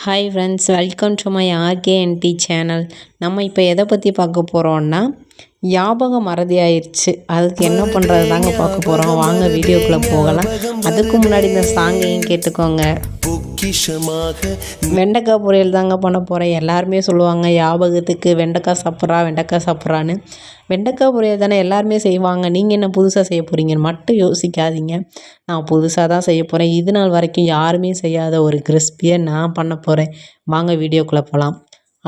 Hi friends, welcome to my RKNT channel. நம்ம இப்போ எதை பற்றி பார்க்க போகிறோன்னா, ஞாபகம் மறதி ஆயிடுச்சு, அதுக்கு என்ன பண்ணுறது தாங்க பார்க்க போகிறோம். வாங்க வீடியோக்குள்ளே போகலாம். அதுக்கு முன்னாடி இந்த சாங்கையும் கேட்டுக்கோங்க. வெண்டைக்காய் பொரியல் தாங்க பண்ண போகிறேன். எல்லாருமே சொல்லுவாங்க ஞாபகத்துக்கு வெண்டைக்காய் சாப்பிட்றான்னு. வெண்டைக்காய் பொரியல் தானே எல்லாருமே செய்வாங்க, நீங்கள் என்ன புதுசாக செய்ய போகிறீங்கன்னு மட்டும் யோசிக்காதீங்க. நான் புதுசாக தான் செய்ய போகிறேன். இது நாள் வரைக்கும் யாருமே செய்யாத ஒரு கிறிஸ்பியை நான் பண்ண போகிறேன். வாங்க வீடியோக்குள்ளே போகலாம்.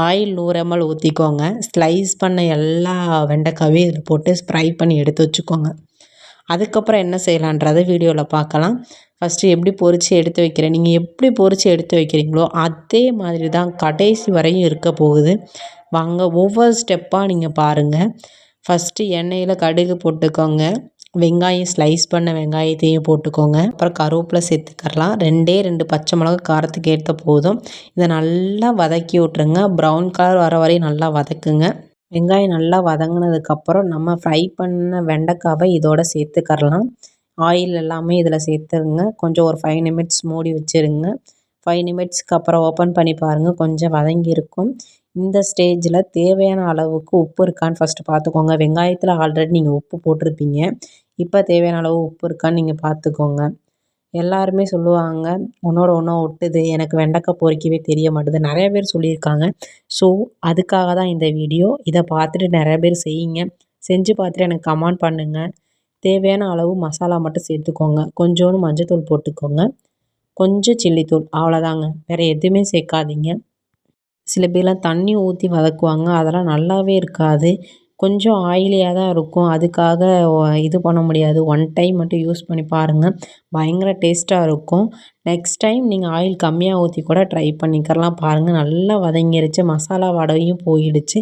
ஆயில் 100 ml ஊற்றிக்கோங்க. ஸ்லைஸ் பண்ண எல்லா வெண்டைக்காயும் இதில் போட்டு ஃப்ரை பண்ணி எடுத்து வச்சுக்கோங்க. அதுக்கப்புறம் என்ன செய்யலான்றதை வீடியோவில் பார்க்கலாம். ஃபஸ்ட்டு எப்படி பொரித்து எடுத்து வைக்கிறேன், நீங்கள் எப்படி பொரித்து எடுத்து வைக்கிறீங்களோ அதே மாதிரி தான் கடைசி வரையும் இருக்க போகுது. வாங்க ஒவ்வொரு ஸ்டெப்பாக நீங்கள் பாருங்கள். ஃபஸ்ட்டு எண்ணெயில் கடுகு போட்டுக்கோங்க. வெங்காயம் ஸ்லைஸ் பண்ண வெங்காயத்தையும் போட்டுக்கோங்க. அப்புறம் கருவேப்பிலை சேர்த்துக்கலாம். 2 பச்சை மிளகா காரத்துக்கு ஏற்ற போதும். இதை நல்லா வதக்கி விட்ருங்க. ப்ரௌன் கலர் வர வரையும் நல்லா வதக்குங்க. வெங்காயம் நல்லா வதங்கினதுக்கப்புறம் நம்ம ஃப்ரை பண்ண வெண்டைக்காவை இதோட சேர்த்துக்கரலாம். ஆயில் எல்லாமே இதில் சேர்த்துருங்க. கொஞ்சம் ஒரு 5 நிமிட்ஸ் மூடி வச்சுருங்க. 5 நிமிட்ஸ்க்கு அப்புறம் ஓப்பன் பண்ணி பாருங்கள், கொஞ்சம் வதங்கியிருக்கும். இந்த ஸ்டேஜில் தேவையான அளவுக்கு உப்பு இருக்கான்னு ஃபஸ்ட்டு பார்த்துக்கோங்க. வெங்காயத்தில் ஆல்ரெடி நீங்கள் உப்பு போட்டிருப்பீங்க. இப்போ தேவையான அளவு உப்பு இருக்கான்னு நீங்கள் பார்த்துக்கோங்க. எல்லாருமே சொல்லுவாங்க ஒன்றோட ஒன்றா ஒட்டுது, எனக்கு வெண்டைக்காய் பொரிக்கவே தெரிய மாட்டுது, நிறைய பேர் சொல்லியிருக்காங்க. ஸோ அதுக்காக தான் இந்த வீடியோ. இதை பார்த்துட்டு நிறைய பேர் செய்யுங்க. செஞ்சு பார்த்துட்டு எனக்கு கமெண்ட் பண்ணுங்கள். தேவையான அளவு மசாலா மட்டும் சேர்த்துக்கோங்க. கொஞ்சோண்டு மஞ்சத்தூள் போட்டுக்கோங்க, கொஞ்சம் சில்லித்தூள், அவ்வளோதாங்க. வேறு எதுவுமே சேர்க்காதீங்க. சில பேர்லாம் தண்ணி ஊற்றி வதக்குவாங்க, அதெல்லாம் நல்லாவே இருக்காது. கொஞ்சம் ஆயிலியாக தான் இருக்கும். அதுக்காக இது பண்ண முடியாது. ஒன் டைம் மட்டும் யூஸ் பண்ணி பாருங்கள், பயங்கர டேஸ்ட்டாக இருக்கும். நெக்ஸ்ட் டைம் நீங்கள் ஆயில் கம்மியாக ஊற்றி கூட ட்ரை பண்ணிக்கிறலாம். பாருங்கள், நல்லா வதங்கிருச்சு, மசாலா வடையும் போயிடுச்சு.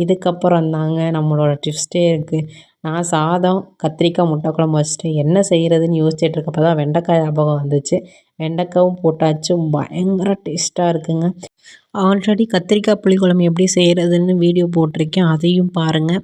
இதுக்கப்புறம் தாங்க நம்மளோட ட்விஸ்ட்டே இருக்குது. நான் சாதம் கத்திரிக்காய் முட்டை குழம்பு வச்சுட்டு என்ன செய்கிறதுன்னு யோசிச்சுட்டு இருக்கப்போ தான் வெண்டைக்காய் ஞாபகம் வந்துச்சு. வெண்டைக்காயும் போட்டாச்சு, பயங்கர டேஸ்ட்டாக இருக்குங்க. ஆல்ரெடி கத்திரிக்காய் புளிக்குழம்பு எப்படி செய்கிறதுன்னு வீடியோ போட்டிருக்கேன், அதையும் பாருங்கள்.